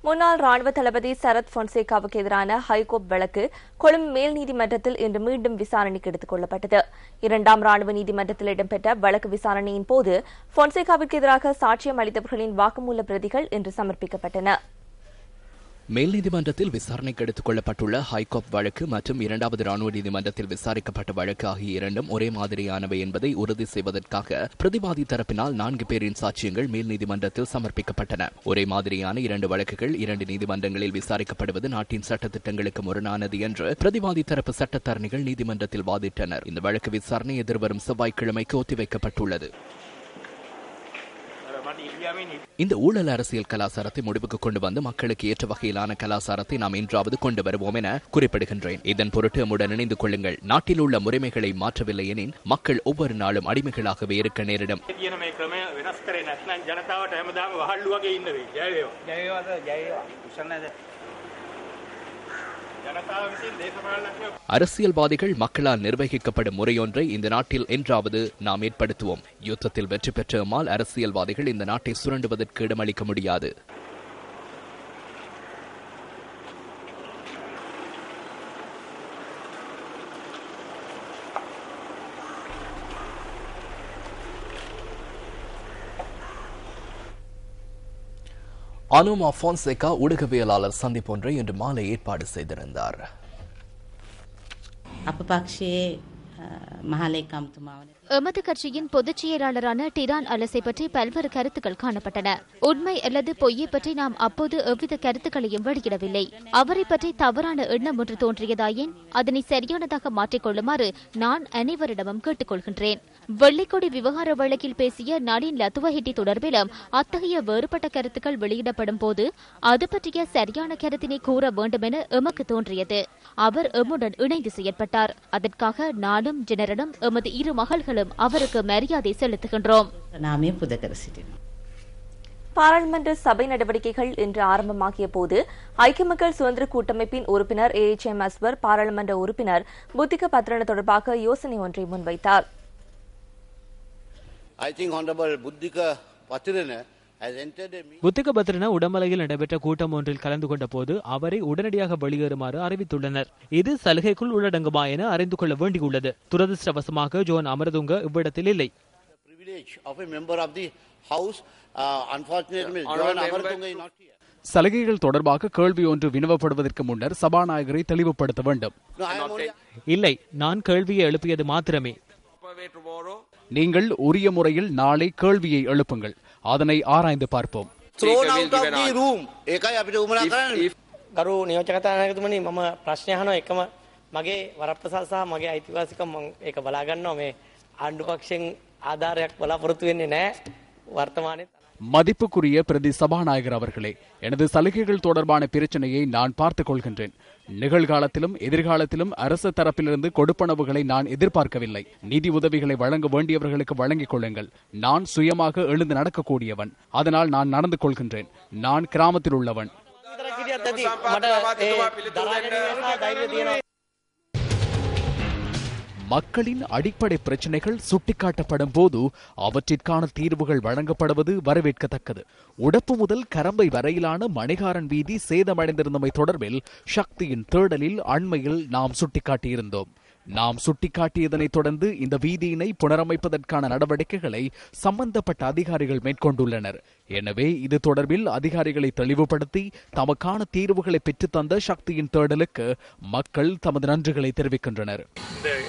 முன்னாள் ராணுவ தளபதி சரத் பொன்சேகாவுக்கு எதிரான ஹைகோர்ட் வழக்கு கொழும்பு மேல் நீதிமன்றத்தில் இன்று மீண்டும் விசாரணைக்கு எடுத்துக் கொள்ளப்பட்டது. 2ஆம் ராணுவ நீதிமன்றத்தில் இடம்பெற்ற வழக்கு விசாரணையின் போது பொன்சேகாவிற்கு எதிராக சாட்சியம் அளித்தவர்களின் வாக்குமூல பிரதிகள் இன்று சமர்ப்பிக்கப்பட்டன. மேல் நீதிமன்றத்தில் விசாரணைக்கு எடுத்துக் கொள்ளப்பட்டுள்ள ஹைகோர்ட் வழக்கு மற்றும் 2வது ராணுவ நீதிமன்றத்தில் விசாரிக்கப்பட்ட வழக்கு ஆகிய இரண்டும் ஒரே மாதிரியானவை என்பதை உறுதி செய்வதற்காக பிரதிவாதி தரப்பினால் 4 பேரின் சாட்சியங்கள் மேல் நீதிமன்றத்தில் சமர்ப்பிக்கப்பட்டன. ஒரே மாதிரியான 2 வழக்குகள் 2 நீதிமன்றங்களில் விசாரிக்கப்படுவது நாட்டின் சட்டத்திட்டங்களுக்கு முரணானது என்று பிரதிவாதி தரப்பு சட்டத்தரணிகள் நீதிமன்றத்தில் வாதிட்டனர். இந்த வழக்கு விசாரணை எதிர்வரும் செவ்வாய்க்கிழமைக்கு ஒத்திவைக்கப்பட்டுள்ளது. இந்த ஊழல் அரசியல் கலாச்சாரத்தை முடிவுக்கு கொண்டு வந்து மக்களுக்கு ஏற்ற வகையிலான கலாச்சாரத்தை நாம் இன்றாவது கொண்டு வருவோம் என குறிப்பிடுகின்றேன். இதன் பொருட்டு நம்முடன் இணைந்து கொள்ளுங்கள். நாட்டில் உள்ள முறைமைகளை மாற்றவில்லை எனின் மக்கள் ஒவ்வொரு நாளும் அடிமைகளாகவே இருக்க நேரிடும். அரசியல்வாதிகள் மக்களால் நிர்வகிக்கப்படும் முறையொன்றை இந்த நாட்டில் என்றாவது நாம் ஏற்படுத்துவோம். யுத்தத்தில் வெற்றி பெற்ற எம்மால் அரசியல்வாதிகள் இந்த நாட்டை சுரண்டுவதற்கு இடமளிக்க முடியாது. அனுமா பொன்சேகா ஊடகவியலாளர் சந்திப்பொன்றை இன்று மாலை ஏற்பாடு செய்திருந்தார். எமது கட்சியின் பொதுச் செயலாளரான டிரான் அலசை பற்றி பல்வேறு கருத்துக்கள் காணப்பட்டன. உண்மை அல்லது பொய்யை பற்றி நாம் அப்போது எவ்வித கருத்துக்களையும் வெளியிடவில்லை. அவரை பற்றி தவறான எண்ணம் ஒன்று தோன்றியதாயின் அதனை சரியானதாக மாற்றிக்கொள்ளுமாறு நான் அனைவரிடமும் கேட்டுக்கொள்கின்றேன். வெள்ளைக்கொடி விவகார வழக்கில் பேசிய நளின் லத்துவஹெட்டி தொடர்பிலும் அத்தகைய வேறுபட்ட கருத்துக்கள் வெளியிடப்படும் போது அது பற்றிய சரியான கருத்தினை கூற வேண்டும் என எமக்கு தோன்றியது. அவர் எம்முடன் இணைந்து செயற்பட்டார். அதற்காக நானும் ஜெனரலும் எமது 2 மகள்களும் அவருக்கு மரியாதை செலுத்துகின்றோம். பாராளுமன்ற சபை நடவடிக்கைகள் இன்று ஆரம்பமாகிய போது ஐக்கிய மக்கள் சுதந்திர கூட்டமைப்பின் உறுப்பினர் AHM அஸ்வர் பாராளுமன்ற உறுப்பினர் புத்திக பத்ரன தொடர்பாக யோசனை ஒன்றை முன்வைத்தார். புத்திக பத்ரன உடமலையில் நடைபெற்ற கூட்டம் ஒன்றில் கலந்து கொண்ட போது அவரை உடனடியாக வெளியேறுமாறு அறிவித்துள்ளனர். இது சலுகைக்குள் உள்ளடங்குமா என அறிந்து கொள்ள வேண்டியுள்ளது. துரதிருஷ்டவசமாக ஜோன் அமரதுங்க இவ்விடத்தில் இல்லை. சலுகைகள் தொடர்பாக கேள்வி ஒன்று வினவப்படுவதற்கு முன்னர் சபாநாயகரை தெளிவுபடுத்த வேண்டும். இல்லை, நான் கேள்வியை எழுப்பியது மாத்திரமே. நீங்கள் உரிய முறையில் நாளை கேள்வியை எழுப்புங்கள். அதனை ஆராய்ந்து பார்ப்போம். ගරු නියෝජකතානායකතුමනි මම ප්‍රශ්න අහනවා එකම මගේ වරප්‍රසාද සහ මගේ අයිතිවාසිකම් මම ඒක බලා ගන්නවා මේ ආණ්ඩු පක්ෂයෙන් ආධාරයක් බලාපොරොත්තු වෙන්නේ නැහැ වර්තමානයේ. மதிப்புக்குரிய பிரதி சபாநாயகர் அவர்களே, எனது சலுகைகள் தொடர்பான பிரச்சனையை நான் பார்த்துக் கொள்கின்றேன். நிகழ்காலத்திலும் எதிர்காலத்திலும் அரசு தரப்பிலிருந்து கொடுப்பனவுகளை நான் எதிர்பார்க்கவில்லை. நிதி உதவிகளை வழங்க வேண்டியவர்களுக்கு வழங்கிக் கொள்ளுங்கள். நான் சுயமாக எழுந்து நடக்கக்கூடியவன். அதனால் நான் நடந்து கொள்கின்றேன். நான் கிராமத்தில் உள்ளவன். மக்களின் அடிப்படை பிரச்சனைகள் சுட்டிக்காட்டப்படும் போது அவற்றிற்கான தீர்வுகள் வழங்கப்படுவது வரவேற்கத்தக்கது. உடப்பு முதல் கரம்பை வரையிலான மணிகாரன் வீதி சேதமடைந்திருந்தமை தொடர்பில் சக்தியின் தேடலில் அண்மையில் நாம் சுட்டிக்காட்டியிருந்தோம். நாம் சுட்டிக்காட்டியதனைத் தொடர்ந்து இந்த வீதியினை புனரமைப்பதற்கான நடவடிக்கைகளை சம்பந்தப்பட்ட அதிகாரிகள் மேற்கொண்டுள்ளனர். எனவே இது தொடர்பில் அதிகாரிகளை தெளிவுபடுத்தி தமக்கான தீர்வுகளை பெற்றுத்தந்த சக்தியின் தேடலுக்கு மக்கள் தமது நன்றிகளை தெரிவிக்கின்றனர்.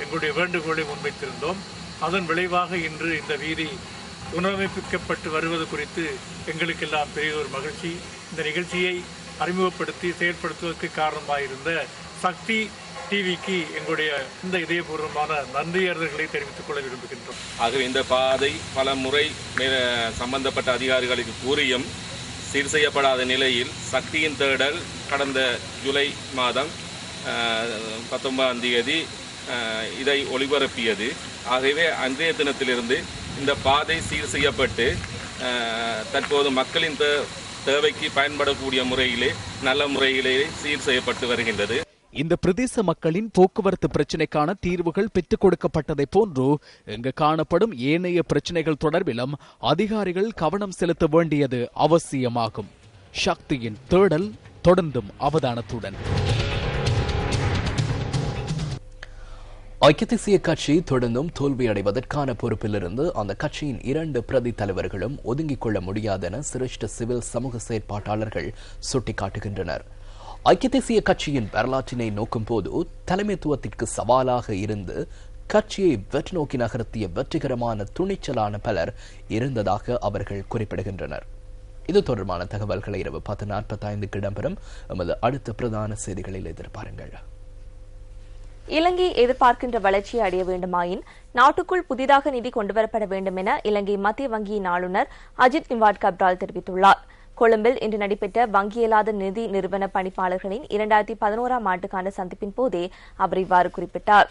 எங்களுடைய வேண்டுகோளை முன்வைத்திருந்தோம். அதன் விளைவாக இன்று இந்த வீதி புனரமைப்பிக்கப்பட்டு வருவது குறித்து எங்களுக்கெல்லாம் பெரியதொரு மகிழ்ச்சி. இந்த நிகழ்ச்சியை அறிமுகப்படுத்தி செயல்படுத்துவதற்கு காரணமாயிருந்த சக்தி டிவிக்கு எங்களுடைய இந்த இதயபூர்வமான நன்றியர்களை தெரிவித்துக் கொள்ள விரும்புகின்றோம். ஆகவே இந்த பாதை பல முறை சம்பந்தப்பட்ட அதிகாரிகளுக்கு கூறியும் சீர் செய்யப்படாத நிலையில் சக்தியின் தேடல் கடந்த ஜூலை மாதம் 19ஆம் தேதி இதை ஒளிபரப்பியது. ஆகவே அன்றைய தினத்திலிருந்து இந்த பாதை சீர் செய்யப்பட்டு தற்போது மக்களின் தேவைக்கு பயன்படக்கூடிய முறையிலே நல்ல முறையிலே சீர் செய்யப்பட்டு வருகின்றது. இந்த பிரதேச மக்களின் போக்குவரத்து பிரச்சினைக்கான தீர்வுகள் பெற்றுக் கொடுக்கப்பட்டதை போன்று இங்கு காணப்படும் ஏனைய பிரச்சினைகள் தொடர்பிலும் அதிகாரிகள் கவனம் செலுத்த வேண்டியது அவசியமாகும். சக்தியின் தேடல் தொடர்ந்தும் அவதானத்துடன். ஐக்கிய தேசிய கட்சி தொடர்ந்தும் தோல்வியடைவதற்கான பொறுப்பிலிருந்து அந்த கட்சியின் 2 பிரதி தலைவர்களும் ஒதுங்கிக் கொள்ள முடியாது என சிரேஷ்ட சிவில் சமூக செயற்பாட்டாளர்கள் சுட்டிக்காட்டுகின்றனர். ஐக்கிய தேசிய கட்சியின் வரலாற்றினை நோக்கும் போது தலைமைத்துவத்திற்கு சவாலாக இருந்து கட்சியை வெற்றி நோக்கி நகர்த்திய வெற்றிகரமான துணிச்சலான பலர் இருந்ததாக அவர்கள் குறிப்பிடுகின்றனர். இது தொடர்பான தகவல்களை இரவு 10:45 இடம்பெறும் எமது அடுத்த பிரதான செய்திகளில் எதிர்பாருங்கள். இலங்கை எதிர்பார்க்கின்ற வளர்ச்சியை அடைய வேண்டுமாயின் நாட்டுக்குள் புதிதாக நிதி கொண்டுவரப்பட வேண்டும் என இலங்கை மத்திய வங்கியின் ஆளுநர் அஜித் நிவாட் கப்ரால் தெரிவித்துள்ளார். கொழும்பில் இன்று நடைபெற்ற வங்கியல்லாத நிதி நிறுவன பணிப்பாளர்களின் 2011ஆம் ஆண்டுக்கான சந்திப்பின் போதே அவர் இவ்வாறு குறிப்பிட்டார்.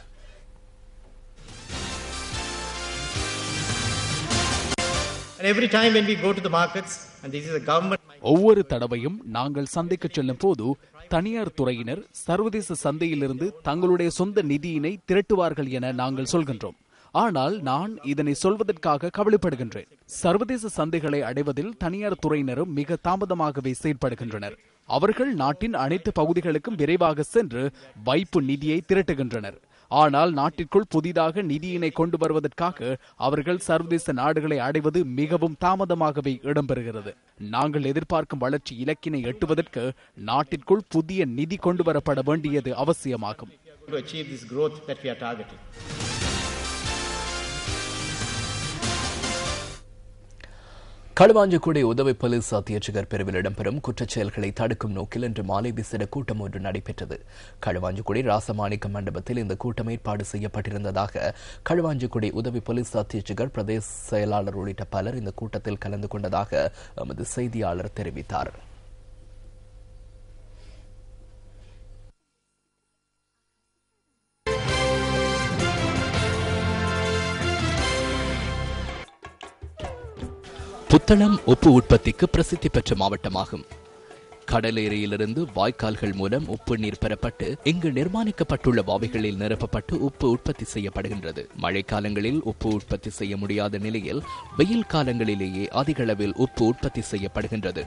ஒவ்வொரு தடவையும் நாங்கள் சந்தைக்கு செல்லும் போது தனியார் துறையினர் சர்வதேச சந்தையிலிருந்து தங்களுடைய சொந்த நிதியினை திரட்டுவார்கள் என நாங்கள் சொல்கின்றோம். ஆனால் நான் இதனை சொல்வதற்காக கவலைப்படுகின்றேன். சர்வதேச சந்தைகளை அடைவதில் தனியார் துறையினரும் மிக தாமதமாகவே செயல்படுகின்றனர். அவர்கள் நாட்டின் அனைத்து பகுதிகளுக்கும் விரைவாக சென்று வைப்பு நிதியை திரட்டுகின்றனர். ஆனால் நாட்டிற்குள் புதிதாக நிதியினை கொண்டு வருவதற்காக அவர்கள் சர்வதேச நாடுகளை அடைவது மிகவும் தாமதமாகவே இடம்பெறுகிறது. நாங்கள் எதிர்பார்க்கும் வளர்ச்சி இலக்கினை எட்டுவதற்கு நாட்டிற்குள் புதிய நிதி கொண்டு வரப்பட வேண்டியது அவசியமாகும். களுவாஞ்சிக்குடி உதவி போலீஸ் அத்தியட்சகர் பிரிவில் இடம்பெறும் குற்றச் செயல்களை தடுக்கும் நோக்கில் இன்று மாலை விசேட கூட்டம் ஒன்று நடைபெற்றது. களுவாஞ்சிக்குடி ராசமாணிக்க மண்டபத்தில் இந்த கூட்டம் ஏற்பாடு செய்யப்பட்டிருந்ததாக களுவாஞ்சிக்குடி உதவி போலீஸ் அத்தியட்சகர் பிரதேச செயலாளர் உள்ளிட்ட பலர் இந்த கூட்டத்தில் கலந்து கொண்டதாக எமது செய்தியாளர் தெரிவித்தார். புத்தளம் உப்பு உற்பத்திக்கு பிரசித்தி பெற்ற மாவட்டமாகும். கடலேரியிலிருந்து வாய்க்கால்கள் மூலம் உப்பு நீர் பெறப்பட்டு இங்கு நிர்மாணிக்கப்பட்டுள்ள வாவிகளில் நிரப்பப்பட்டு உப்பு உற்பத்தி செய்யப்படுகின்றது. மழைக்காலங்களில் உப்பு உற்பத்தி செய்ய முடியாத நிலையில் வெயில் காலங்களிலேயே அதிக அளவில் உப்பு உற்பத்தி செய்யப்படுகின்றது.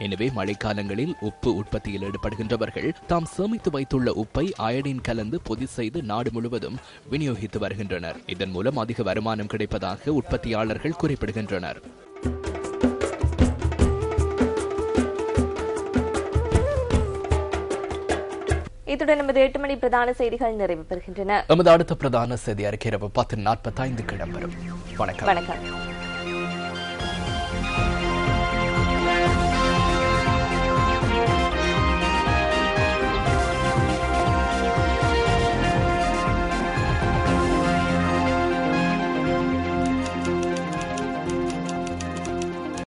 எனவே மழைக்காலங்களில் உப்பு உற்பத்தியில் ஈடுபடுகின்றவர்கள் தாம் சேமித்து வைத்துள்ள உப்பை அயடின் கலந்து பொதி செய்து நாடு முழுவதும் விநியோகித்து வருகின்றனர். இதன் மூலம் அதிக வருமானம் கிடைப்பதாக உற்பத்தியாளர்கள் குறிப்பிடுகின்றனர். இத்துடன் நமது 8 மணி பிரதான செய்திகள் நிறைவு பெறுகின்றன. நமது அடுத்த பிரதான செய்தி அறிக்கை இரவு 10:45 இடம்பெறும். வணக்கம்.